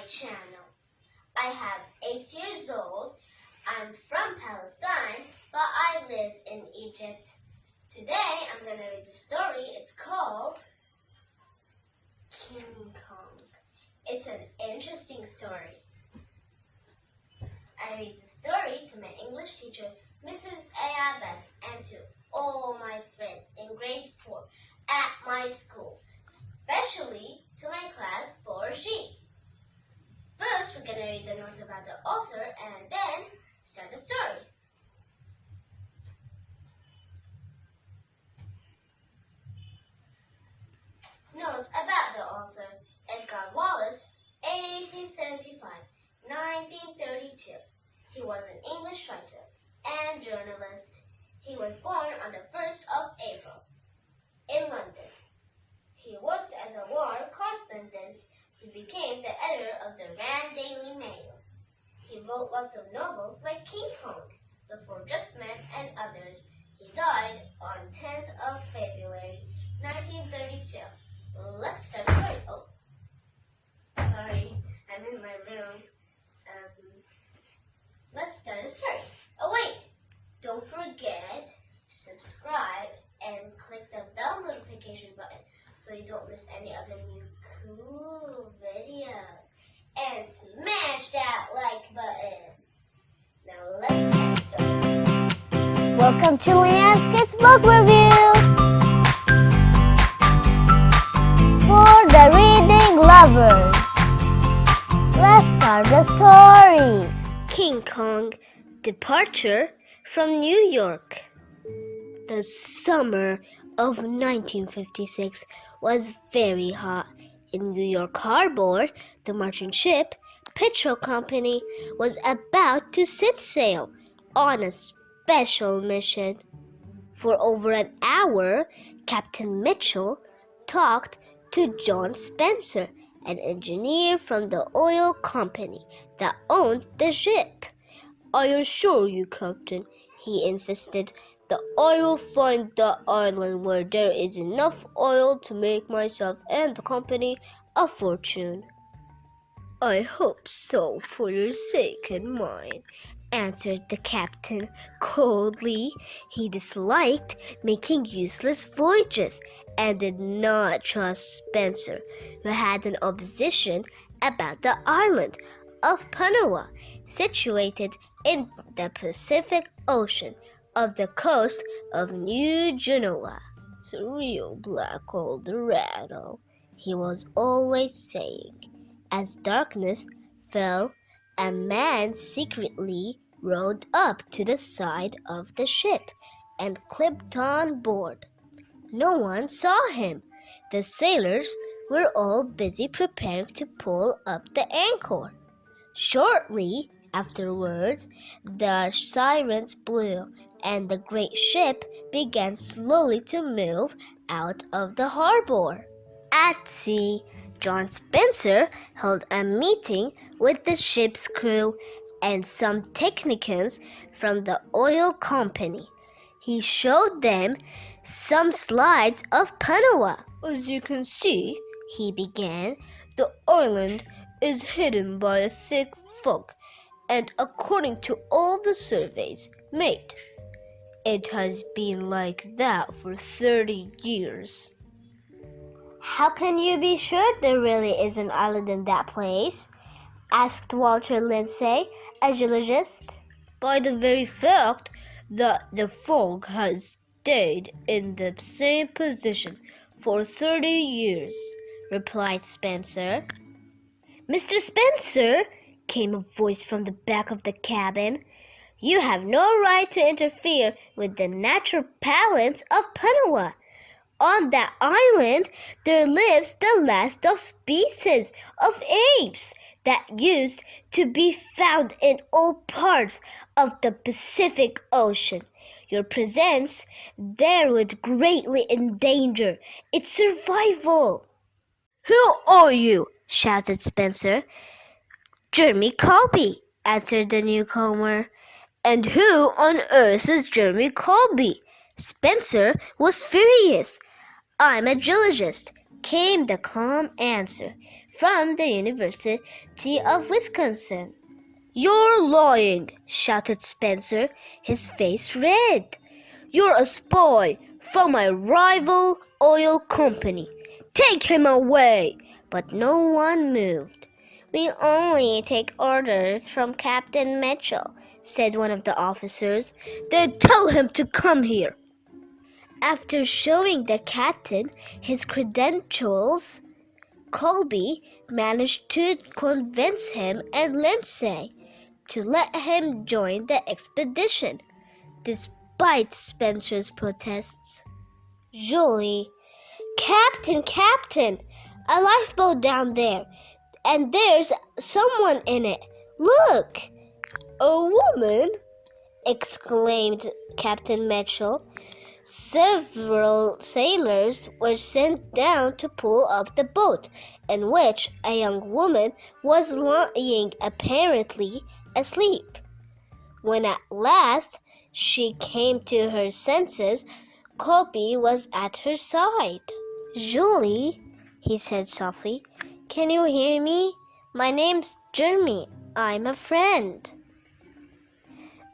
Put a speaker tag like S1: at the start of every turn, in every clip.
S1: channel. I have 8 years old. I'm from Palestine, but I live in Egypt. Today I'm going to read a story. It's called King Kong. It's an interesting story. I read the story to my English teacher, Mrs. Ayabas, and to all my friends in grade 4 at my school, especially to my class 4G. First, we're going to read the notes about the author and then start the story. Notes about the author: Edgar Wallace, 1875-1932. He was an English writer and journalist. He was born on the 1st of April in London. He worked as a war correspondent. He became the editor of the Rand Daily Mail. He wrote lots of novels like King Kong, The Four Just Men, and others. He died on 10th of February, 1932. Let's start the story. Oh, sorry, I'm in my room. Let's start the story. Oh wait, don't forget to subscribe and click the bell notification button so you don't miss any other new cool videos. And smash that like button. Now let's start the story.
S2: Welcome to Leanne's Kids Book Review for the reading lovers. Let's start the story.
S1: King Kong departure from New York. The summer of 1956 was very hot. In New York Harbor, the merchant ship Petrol Company was about to set sail on a special mission. For over an hour, Captain Mitchell talked to John Spencer, an engineer from the oil company that owned the ship. "I assure you, Captain," he insisted, "that I will find the island where there is enough oil to make myself and the company a fortune." "I hope so, for your sake and mine," answered the captain coldly. He disliked making useless voyages and did not trust Spencer, who had an opposition about the island of Panoa, situated in the Pacific Ocean of the coast of New Genoa. "It's a real black Eldorado," he was always saying. As darkness fell, a man secretly rowed up to the side of the ship and climbed on board. No one saw him. The sailors were all busy preparing to pull up the anchor. Shortly afterwards, the sirens blew, and the great ship began slowly to move out of the harbor. At sea, John Spencer held a meeting with the ship's crew and some technicians from the oil company. He showed them some slides of Panoa. "As you can see," he began, "the island is hidden by a thick fog, and according to all the surveys made, it has been like that for 30 years.
S2: How can you be sure there really is an island in that place?" asked Walter Lindsay, a geologist.
S1: "By the very fact that the fog has stayed in the same position for 30 years, replied Spencer. "Mr. Spencer," came a voice from the back of the cabin, "you have no right to interfere with the natural balance of Panoa. On that island there lives the last of species of apes that used to be found in all parts of the Pacific Ocean. Your presence there would greatly endanger its survival." "Who are you?" shouted Spencer. "Jeremy Colby," answered the newcomer. "And who on earth is Jeremy Colby?" Spencer was furious. "I'm a geologist," came the calm answer. from the University of Wisconsin. "You're lying," shouted Spencer, his face red. "You're a spy from my rival oil company. Take him away!" But no one moved. "We only take orders from Captain Mitchell," said one of the officers. "Then tell him to come here." After showing the captain his credentials, Colby managed to convince him and Lindsay to let him join the expedition, despite Spencer's protests. "Julie, Captain, a lifeboat down there, and there's someone in it. Look!" "A woman?" exclaimed Captain Mitchell. Several sailors were sent down to pull up the boat, in which a young woman was lying, apparently asleep. When at last she came to her senses, Colby was at her side. "Julie," he said softly, "can you hear me? My name's Jeremy. I'm a friend."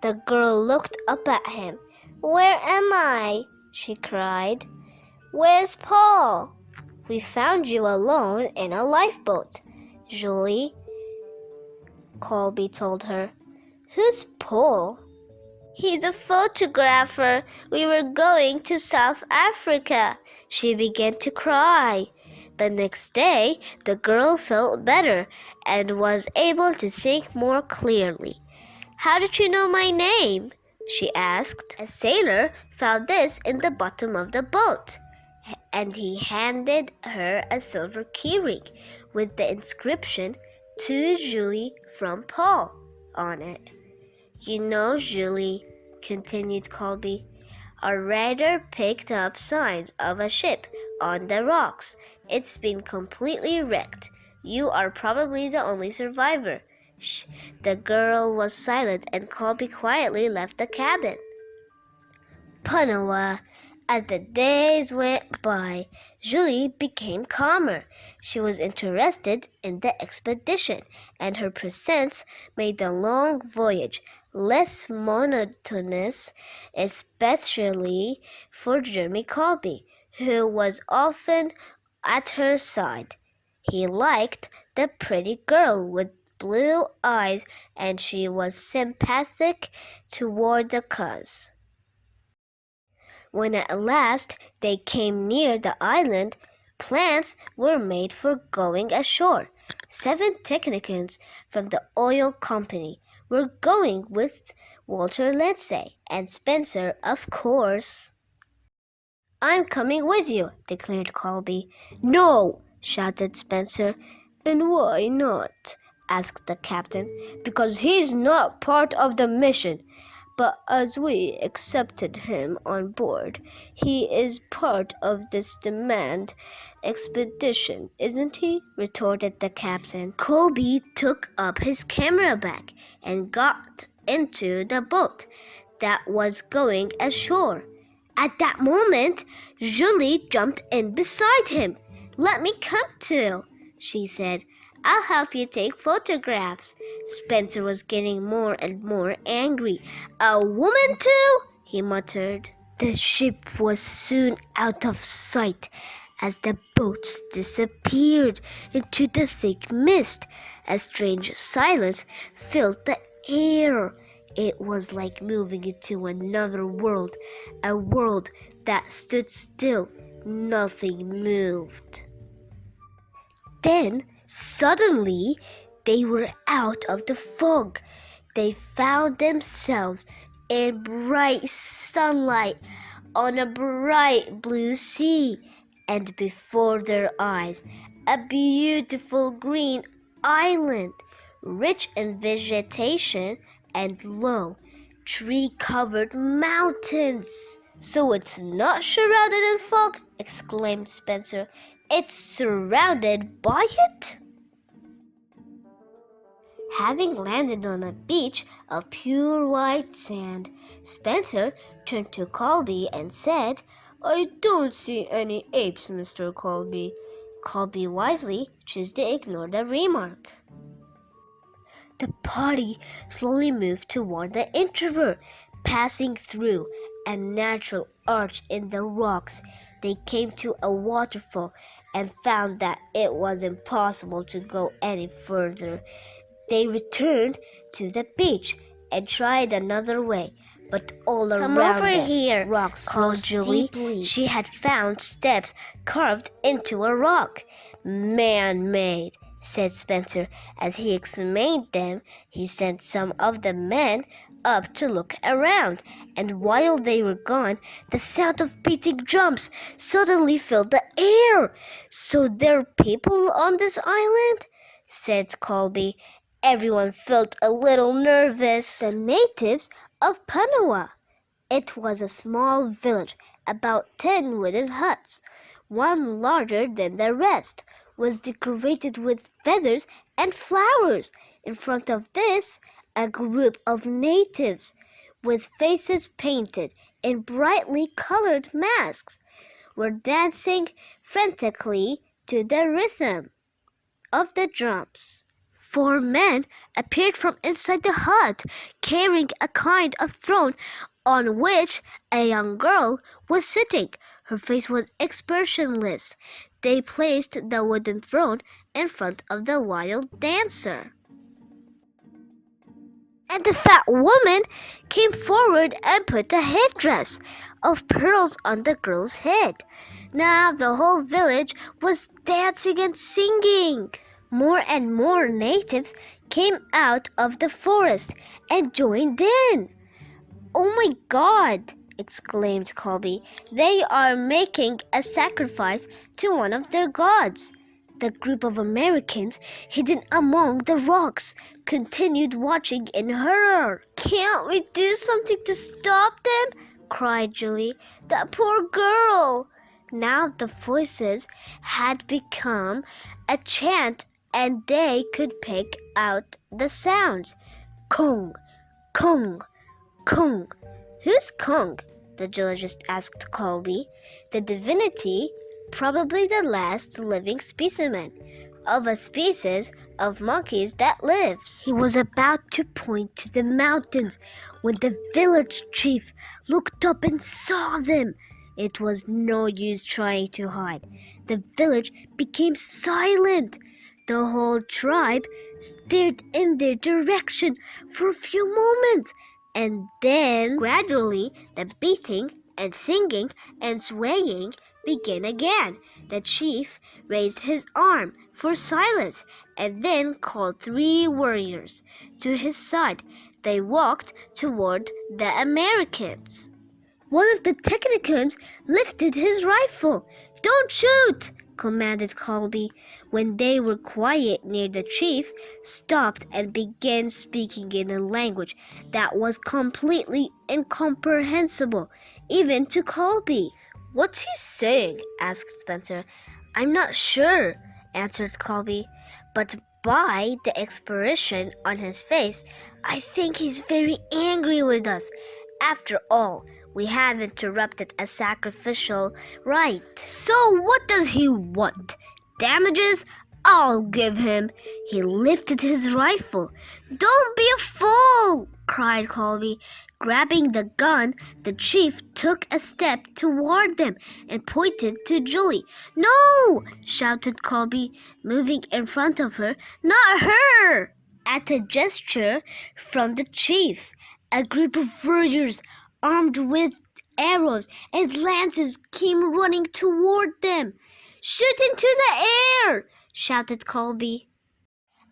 S1: The girl looked up at him. "Where am I?" she cried. "Where's Paul?" "We found you alone in a lifeboat, Julie," Colby told her. "Who's Paul?" "He's a photographer. We were going to South Africa." She began to cry. The next day, the girl felt better and was able to think more clearly. "How did you know my name?" she asked. "A sailor found this in the bottom of the boat," and he handed her a silver keyring with the inscription, "To Julie from Paul," on it. "You know, Julie," continued Colby, "our radar picked up signs of a ship on the rocks. It's been completely wrecked. You are probably the only survivor." The girl was silent, and Colby quietly left the cabin. Panawa. As the days went by, Julie became calmer. She was interested in the expedition, and her presence made the long voyage less monotonous, especially for Jeremy Colby, who was often at her side. He liked the pretty girl with blue eyes, and she was sympathetic toward the cause. When at last they came near the island, plans were made for going ashore. 7 technicians from the oil company were going with Walter Lindsay and Spencer, of course. "I'm coming with you," declared Colby. "No!" shouted Spencer. "And why not?" asked the captain. "Because he's not part of the mission. But as we accepted him on board, he is part of this demand expedition, isn't he?" retorted the captain. Colby took up his camera bag and got into the boat that was going ashore. At that moment, Julie jumped in beside him. "Let me come too," she said. "I'll help you take photographs." Spencer was getting more and more angry. "A woman too?" he muttered. The ship was soon out of sight as the boats disappeared into the thick mist. A strange silence filled the air. It was like moving into another world, a world that stood still. Nothing moved. Then, suddenly, they were out of the fog. They found themselves in bright sunlight on a bright blue sea, and before their eyes, a beautiful green island, rich in vegetation and low, tree-covered mountains. "So it's not shrouded in fog," exclaimed Spencer. "It's surrounded by it." Having landed on a beach of pure white sand, Spencer turned to Colby and said, "I don't see any apes, Mr. Colby." Colby wisely chose to ignore the remark. The party slowly moved toward the introvert, passing through a natural arch in the rocks. They came to a waterfall and found that it was impossible to go any further. They returned to the beach and tried another way, but all
S2: Come
S1: around
S2: over
S1: them,
S2: here,
S1: rocks
S2: called
S1: closed Julie.
S2: deeply.
S1: She had found steps carved into a rock. Man-made, said Spencer. As he examined them, he sent some of the men up to look around, and while they were gone, the sound of beating drums suddenly filled the air. So there are people on this island? Said Colby. Everyone felt a little nervous.
S2: The natives of Panawa. It was a small village, about 10 wooden huts. One larger than the rest was decorated with feathers and flowers. In front of this, a group of natives with faces painted in brightly colored masks were dancing frantically to the rhythm of the drums. 4 men appeared from inside the hut, carrying a kind of throne on which a young girl was sitting. Her face was expressionless. They placed the wooden throne in front of the wild dancer. And the fat woman came forward and put a headdress of pearls on the girl's head. Now the whole village was dancing and singing. More and more natives came out of the forest and joined in. "Oh my God!" exclaimed Colby. "They are making a sacrifice to one of their gods." The group of Americans hidden among the rocks continued watching in horror. "Can't we do something to stop them?" cried Julie. "That poor girl!" Now the voices had become a chant and they could pick out the sounds. Kong, Kong, Kong. "Who's Kong?" the geologist asked Colby. "The divinity, probably the last living specimen of a species of monkeys that lives." He was about to point to the mountains when the village chief looked up and saw them. It was no use trying to hide. The village became silent. The whole tribe stared in their direction for a few moments, and then gradually the beating and singing and swaying began again. The chief raised his arm for silence and then called 3 warriors to his side. They walked toward the Americans. One of the Technicans lifted his rifle. "Don't shoot!" commanded Colby. When they were quiet near the chief, stopped and began speaking in a language that was completely incomprehensible, even to Colby. "What's he saying?" asked Spencer. "I'm not sure," answered Colby, "but by the expression on his face, I think he's very angry with us. After all, we have interrupted a sacrificial rite." "So what does he want? Damages? I'll give him." He lifted his rifle. "Don't be a fool!" cried Colby. Grabbing the gun, the chief took a step toward them and pointed to Julie. "No!" shouted Colby, moving in front of her. "Not her!" At a gesture from the chief, a group of warriors armed with arrows and lances came running toward them. "Shoot into the air!" shouted Colby.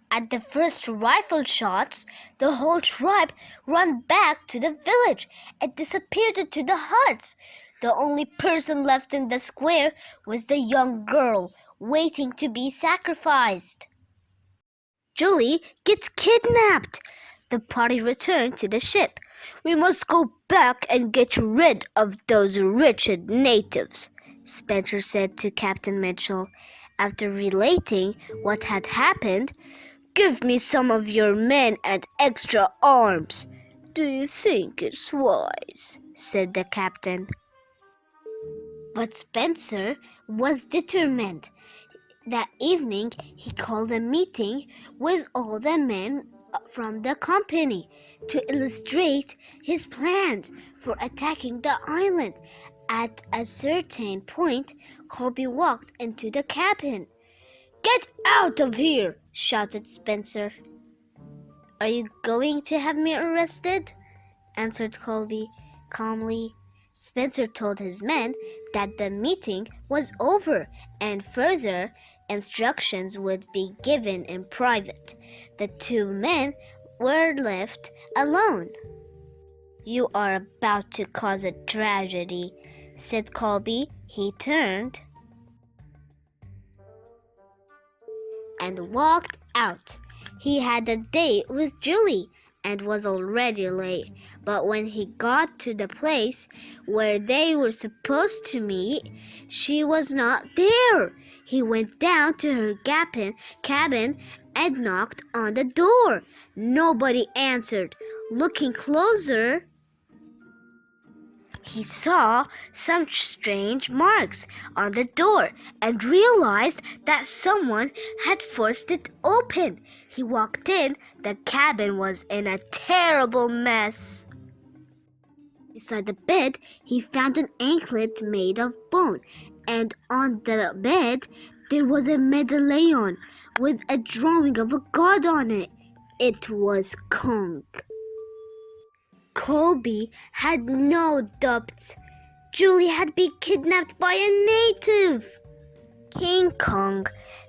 S2: At the first rifle shots, the whole tribe ran back to the village and disappeared into the huts. The only person left in the square was the young girl waiting to be sacrificed. Julie gets kidnapped. The party returned to the ship. "We must go back and get rid of those wretched natives," Spencer said to Captain Mitchell. After relating what had happened, "Give me some of your men and extra arms." "Do you think it's wise?" said the captain. But Spencer was determined. That evening, he called a meeting with all the men from the company to illustrate his plans for attacking the island. At a certain point, Colby walked into the cabin. "Get out of here!" shouted Spencer. "Are you going to have me arrested?" answered Colby calmly. Spencer told his men that the meeting was over and further instructions would be given in private. The two men were left alone. "You are about to cause a tragedy," said Colby. He turned and walked out. He had a date with Julie and was already late, but when he got to the place where they were supposed to meet, she was not there. He went down to her cabin and knocked on the door. Nobody answered. Looking closer, he saw some strange marks on the door and realized that someone had forced it open. He walked in. The cabin was in a terrible mess. Beside the bed, he found an anklet made of bone, and on the bed there was a medallion with a drawing of a god on it. It was Kong. Colby had no doubts. Julie had been kidnapped by a native. King Kong.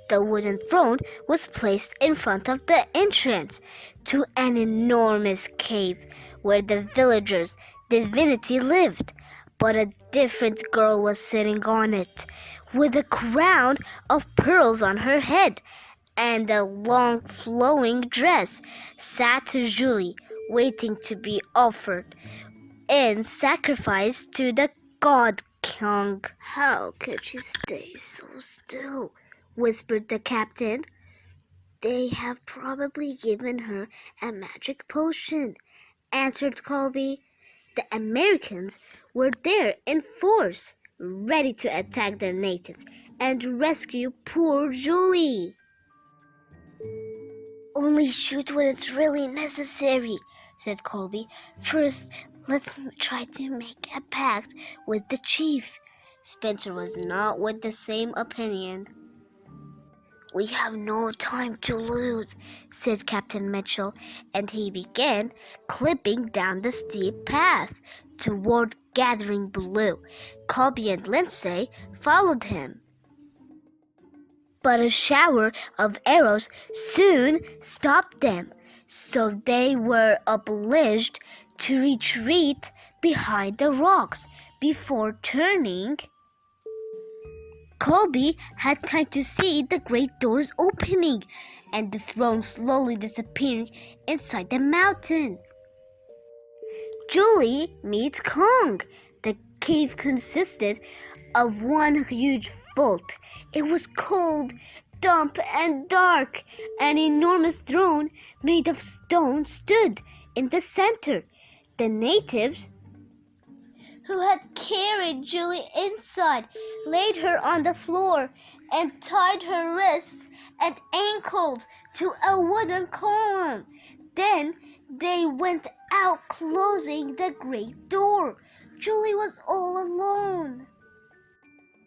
S2: The wooden throne was placed in front of the entrance to an enormous cave where the villagers' divinity lived. But a different girl was sitting on it, with a crown of pearls on her head and a long flowing dress. Sat Julie, waiting to be offered in sacrifice to the god Kong. "How could she stay so still?" whispered the captain. "They have probably given her a magic potion," answered Colby. The Americans were there in force, ready to attack the natives and rescue poor Julie. "Only shoot when it's really necessary," said Colby. "First, let's try to make a pact with the chief." Spencer was not with the same opinion. "We have no time to lose," said Captain Mitchell, and he began clipping down the steep path toward Gathering Blue. Colby and Lindsay followed him. But a shower of arrows soon stopped them, so they were obliged to retreat behind the rocks. Before turning, Colby had time to see the great doors opening and the throne slowly disappearing inside the mountain. Julie meets Kong. The cave consisted of one huge vault. It was cold, damp, and dark. An enormous throne made of stone stood in the center. The natives who had carried Julie inside laid her on the floor and tied her wrists and ankles to a wooden column. Then they went out, closing the great door. Julie was all alone.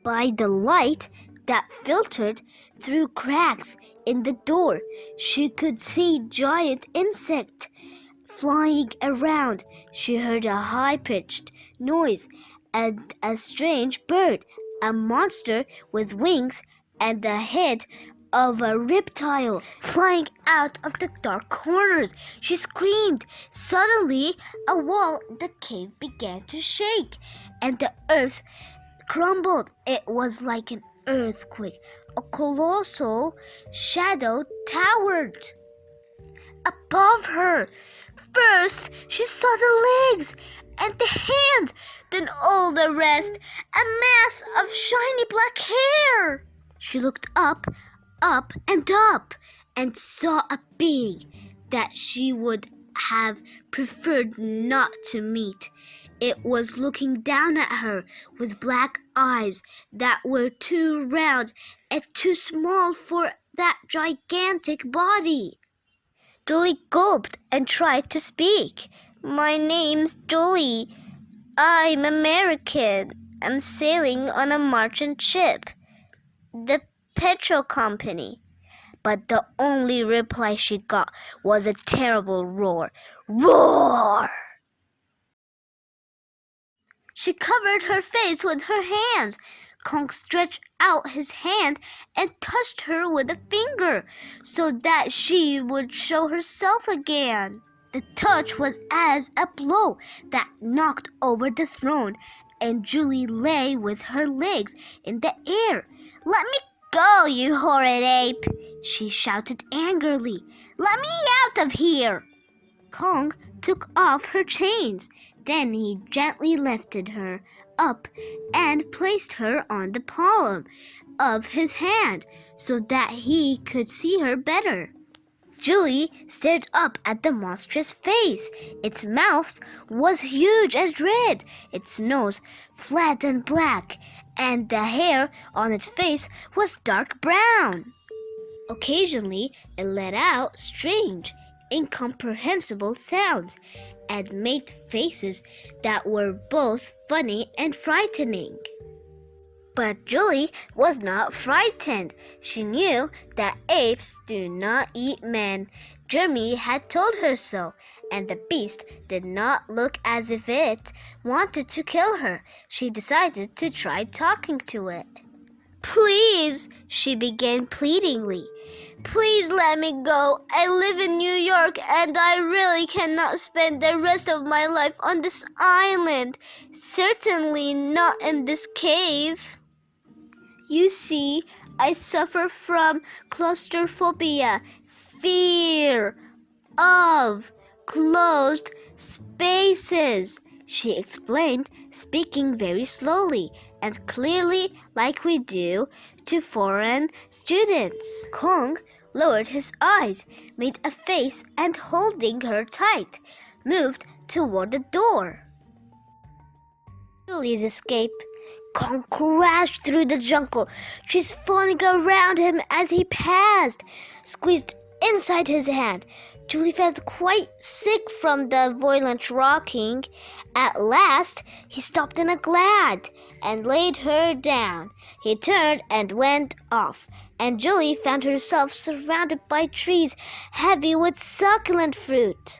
S2: By the light that filtered through cracks in the door, she could see giant insects flying around. She heard a high-pitched noise and a strange bird, a monster with wings and the head of a reptile, flying out of the dark corners. She screamed. Suddenly, a wall in the cave began to shake, and the earth crumbled. It was like an earthquake. A colossal shadow towered above her. First, she saw the legs and the hands, then all the rest, a mass of shiny black hair. She looked up, and saw a being that she would have preferred not to meet. It was looking down at her with black eyes that were too round and too small for that gigantic body. Julie gulped and tried to speak. "My name's Julie. I'm American. I'm sailing on a merchant ship, the petrol company." But the only reply she got was a terrible roar. Roar! She covered her face with her hands. Kong stretched out his hand and touched her with a finger so that she would show herself again. The touch was as a blow that knocked over the throne, and Julie lay with her legs in the air. "Let me go, you horrid ape!" she shouted angrily. "Let me out of here!" Kong took off her chains. Then he gently lifted her up and placed her on the palm of his hand so that he could see her better. Julie stared up at the monstrous face. Its mouth was huge and red, its nose flat and black, and the hair on its face was dark brown. Occasionally, it let out strange, incomprehensible sounds and made faces that were both funny and frightening. But Julie was not frightened. She knew that apes do not eat men. Jeremy had told her so, and the beast did not look as if it wanted to kill her. She decided to try talking to it. "Please," she began pleadingly. "Please let me go. I live in New York and I really cannot spend the rest of my life on this island. Certainly not in this cave. You see, I suffer from claustrophobia, fear of closed spaces," she explained, speaking very slowly and clearly like we do to foreign students. Kong lowered his eyes, made a face, and holding her tight, moved toward the door. Julie's escape. Kong crashed through the jungle, trees falling around him as he passed, squeezed inside his hand. Julie felt quite sick from the violent rocking. At last, he stopped in a glade and laid her down. He turned and went off, and Julie found herself surrounded by trees heavy with succulent fruit.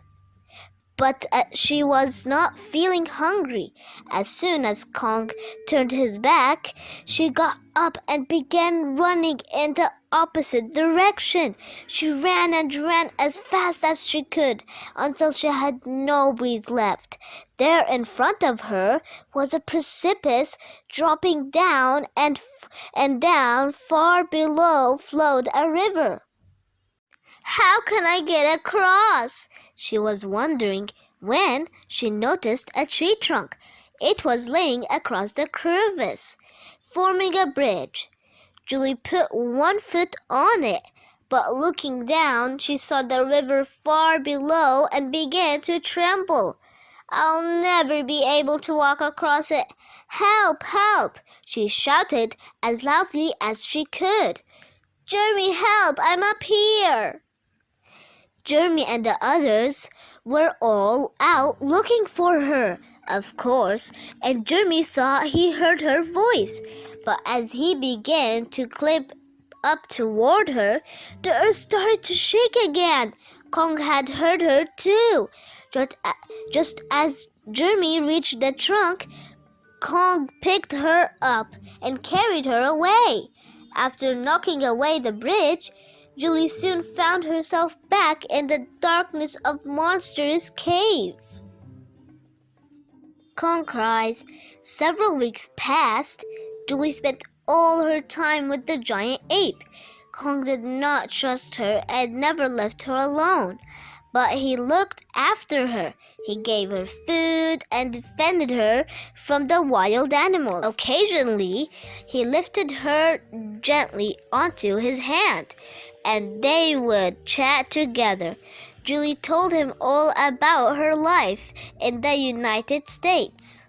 S2: But she was not feeling hungry. As soon as Kong turned his back, she got up and began running in the opposite direction. She ran and ran as fast as she could until she had no breath left. There in front of her was a precipice. Dropping down and down far below flowed a river. "How can I get across?" she was wondering when she noticed a tree trunk. It was laying across the crevice, forming a bridge. Julie put one foot on it, but looking down, she saw the river far below and began to tremble. "I'll never be able to walk across it. Help! Help!" she shouted as loudly as she could. "Jeremy, help! I'm up here!" Jeremy and the others were all out looking for her, of course, and Jeremy thought he heard her voice. But as he began to climb up toward her, the earth started to shake again. Kong had heard her too. Just as Jeremy reached the trunk, Kong picked her up and carried her away. After knocking away the bridge, Julie soon found herself back in the darkness of Monster's cave. Kong cries. Several weeks passed. Julie spent all her time with the giant ape. Kong did not trust her and never left her alone, but he looked after her. He gave her food and defended her from the wild animals. Occasionally, he lifted her gently onto his hand, and they would chat together. Julie told him all about her life in the United States.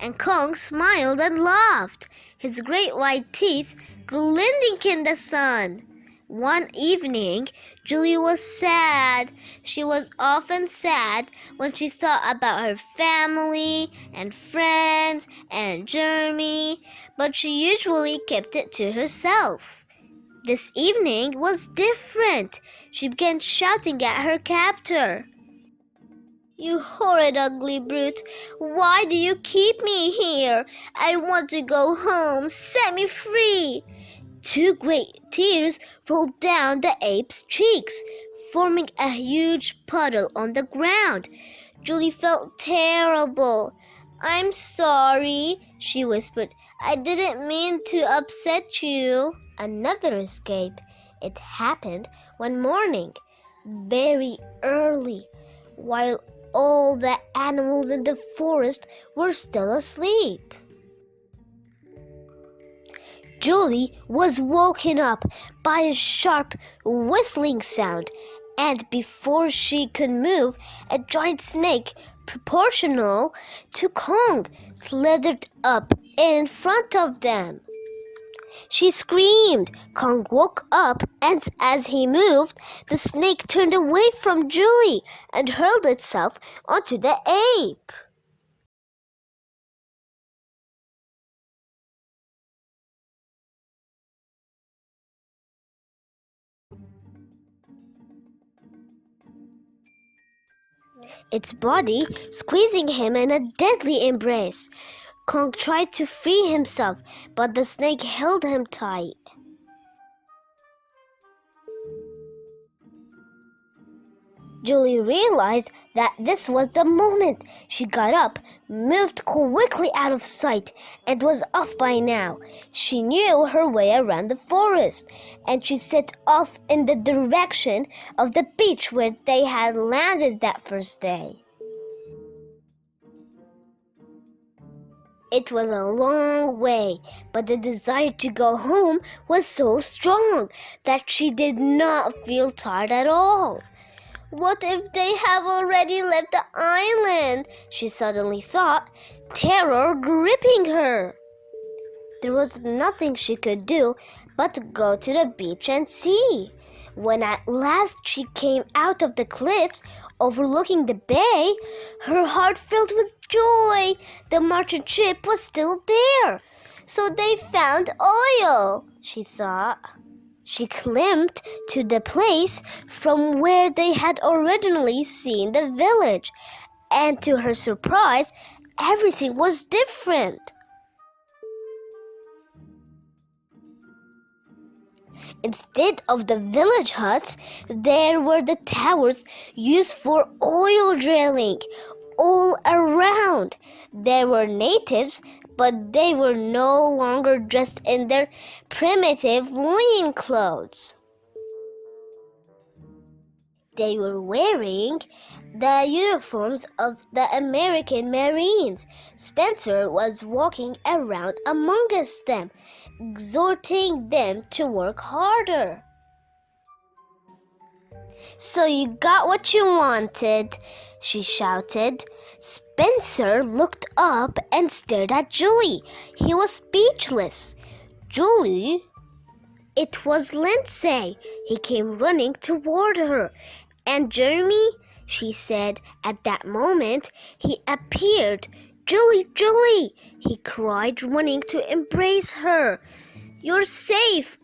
S2: And Kong smiled and laughed, his great white teeth glinting in the sun. One evening, Julie was sad. She was often sad when she thought about her family and friends and Jeremy, but she usually kept it to herself. This evening was different. She began shouting at her captor. "You horrid ugly brute! Why do you keep me here? I want to go home. Set me free!" Two great tears rolled down the ape's cheeks, forming a huge puddle on the ground. Julie felt terrible. "I'm sorry," she whispered. "I didn't mean to upset you." Another escape. It happened one morning, very early, while all the animals in the forest were still asleep. Julie was woken up by a sharp whistling sound, and before she could move, a giant snake proportional to Kong slithered up in front of them. She screamed. Kong woke up, and as he moved, the snake turned away from Julie and hurled itself onto the ape. Its body squeezing him in a deadly embrace. Kong tried to free himself, but the snake held him tight. Julie realized that this was the moment. She got up, moved quickly out of sight, and was off by now. She knew her way around the forest, and she set off in the direction of the beach where they had landed that first day. It was a long way, but the desire to go home was so strong that she did not feel tired at all. What if they have already left the island? She suddenly thought, terror gripping her. There was nothing she could do but to go to the beach and see. When at last she came out of the cliffs overlooking the bay, her heart filled with joy. The merchant ship was still there. So they found oil, she thought. She climbed to the place from where they had originally seen the village, and to her surprise, everything was different. Instead of the village huts, there were the towers used for oil drilling all around. There were natives, but they were no longer dressed in their primitive loin clothes. They were wearing the uniforms of the American Marines. Spencer was walking around amongst them, exhorting them to work harder. "So you got what you wanted," she shouted. Spencer looked up and stared at Julie. He was speechless. "Julie?" It was Lindsay. He came running toward her. "And Jeremy?" she said. At that moment, he appeared. "Julie, Julie!" he cried, running to embrace her. "You're safe.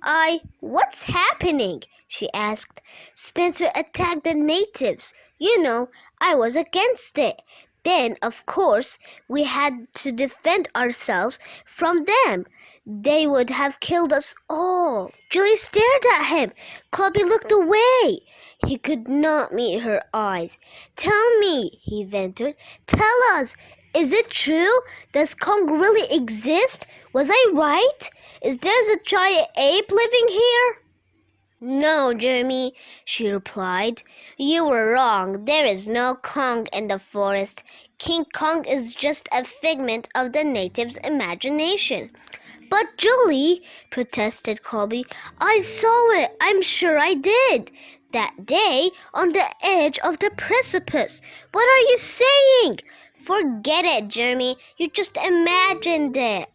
S2: What's happening?" she asked. "Spencer attacked the natives. You know, I was against it. Then, of course, we had to defend ourselves from them. They would have killed us all." Julie stared at him. Clubby looked away. He could not meet her eyes. "Tell me," he ventured. "Tell us. Is it true? Does Kong really exist? Was I right? Is there a giant ape living here?" "No, Jeremy," she replied. "You were wrong. There is no Kong in the forest. King Kong is just a figment of the natives' imagination. "But Julie," protested Colby, "I saw it. I'm sure I did. That day on the edge of the precipice. What are you saying?" "Forget it, Jeremy. You just imagined it."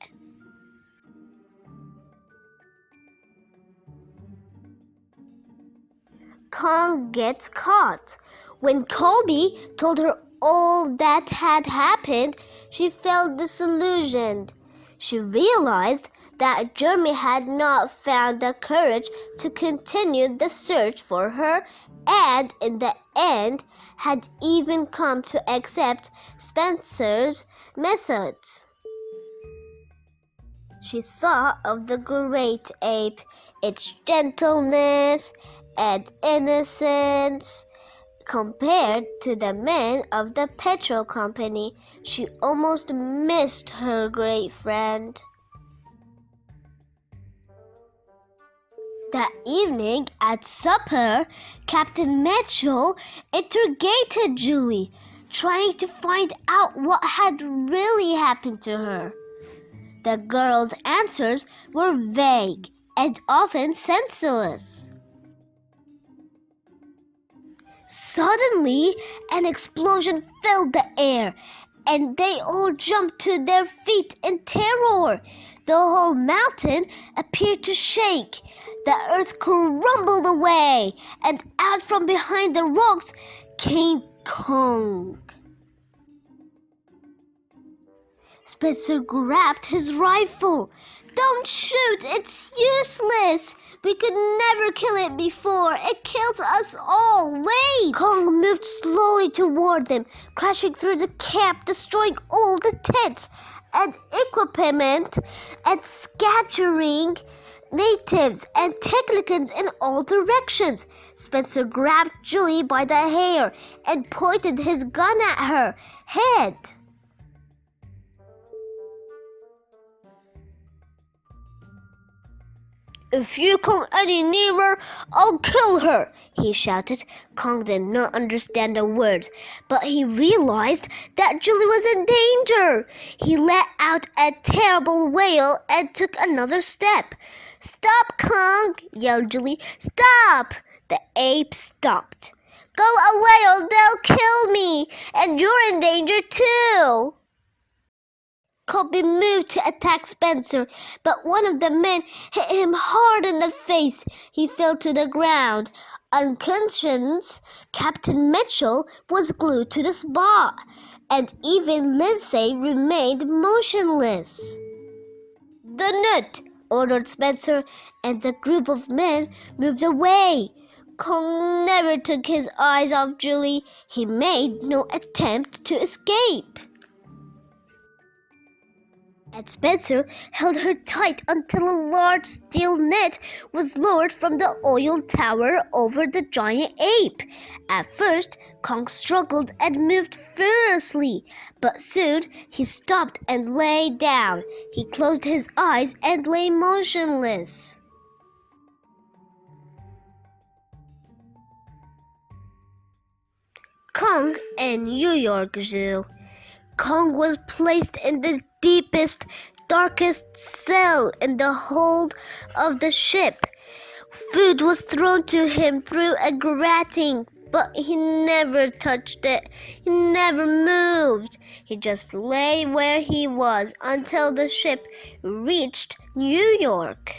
S2: Kong gets caught. When Colby told her all that had happened, she felt disillusioned. She realized that Jeremy had not found the courage to continue the search for her and, in the end, had even come to accept Spencer's methods. She thought of the great ape, its gentleness and innocence. Compared to the men of the petrol company, she almost missed her great friend. That evening at supper, Captain Mitchell interrogated Julie, trying to find out what had really happened to her. The girl's answers were vague and often senseless. Suddenly, an explosion filled the air, and they all jumped to their feet in terror. The whole mountain appeared to shake. The earth crumbled away, and out from behind the rocks came Kong. Spencer grabbed his rifle. "Don't shoot, it's useless. We could never kill it before. It kills us all. Wait!" Kong moved slowly toward them, crashing through the camp, destroying all the tents and equipment and scattering natives and Technicans in all directions. Spencer grabbed Julie by the hair and pointed his gun at her head. "If you come any nearer, I'll kill her," he shouted. Kong did not understand the words, but he realized that Julie was in danger. He let out a terrible wail and took another step. "Stop, Kong!" yelled Julie. "Stop!" The ape stopped. "Go away or they'll kill me, and you're in danger too." Colby moved to attack Spencer, but one of the men hit him hard in the face. He fell to the ground. Unconscious, Captain Mitchell was glued to the spot, and even Lindsay remained motionless. "The net!" ordered Spencer, and the group of men moved away. Kong never took his eyes off Julie. He made no attempt to escape. And Spencer held her tight until a large steel net was lowered from the oil tower over the giant ape. At first, Kong struggled and moved furiously, but soon he stopped and lay down. He closed his eyes and lay motionless. Kong and New York Zoo. Kong was placed in the deepest, darkest cell in the hold of the ship. Food was thrown to him through a grating, but he never touched it. He never moved. He just lay where he was until the ship reached New York.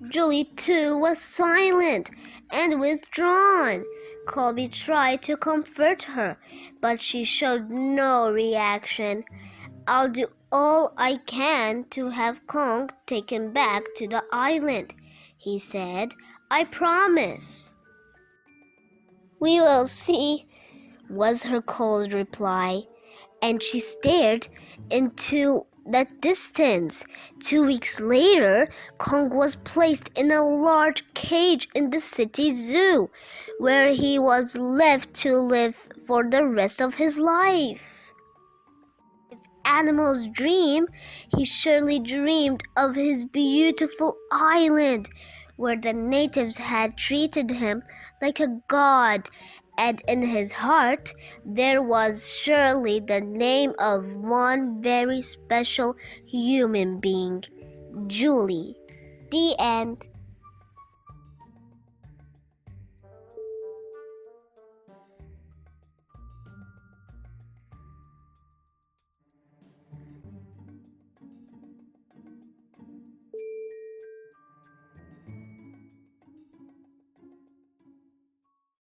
S2: Julie, too, was silent and withdrawn. Colby tried to comfort her, but she showed no reaction. "I'll do all I can to have Kong taken back to the island," he said. "I promise." "We will see," was her cold reply, and she stared into the distance. 2 weeks later, Kong was placed in a large cage in the city zoo, where he was left to live for the rest of his life. If animals dream, he surely dreamed of his beautiful island, where the natives had treated him like a god and in his heart there was surely the name of one very special human being, Julie. The end.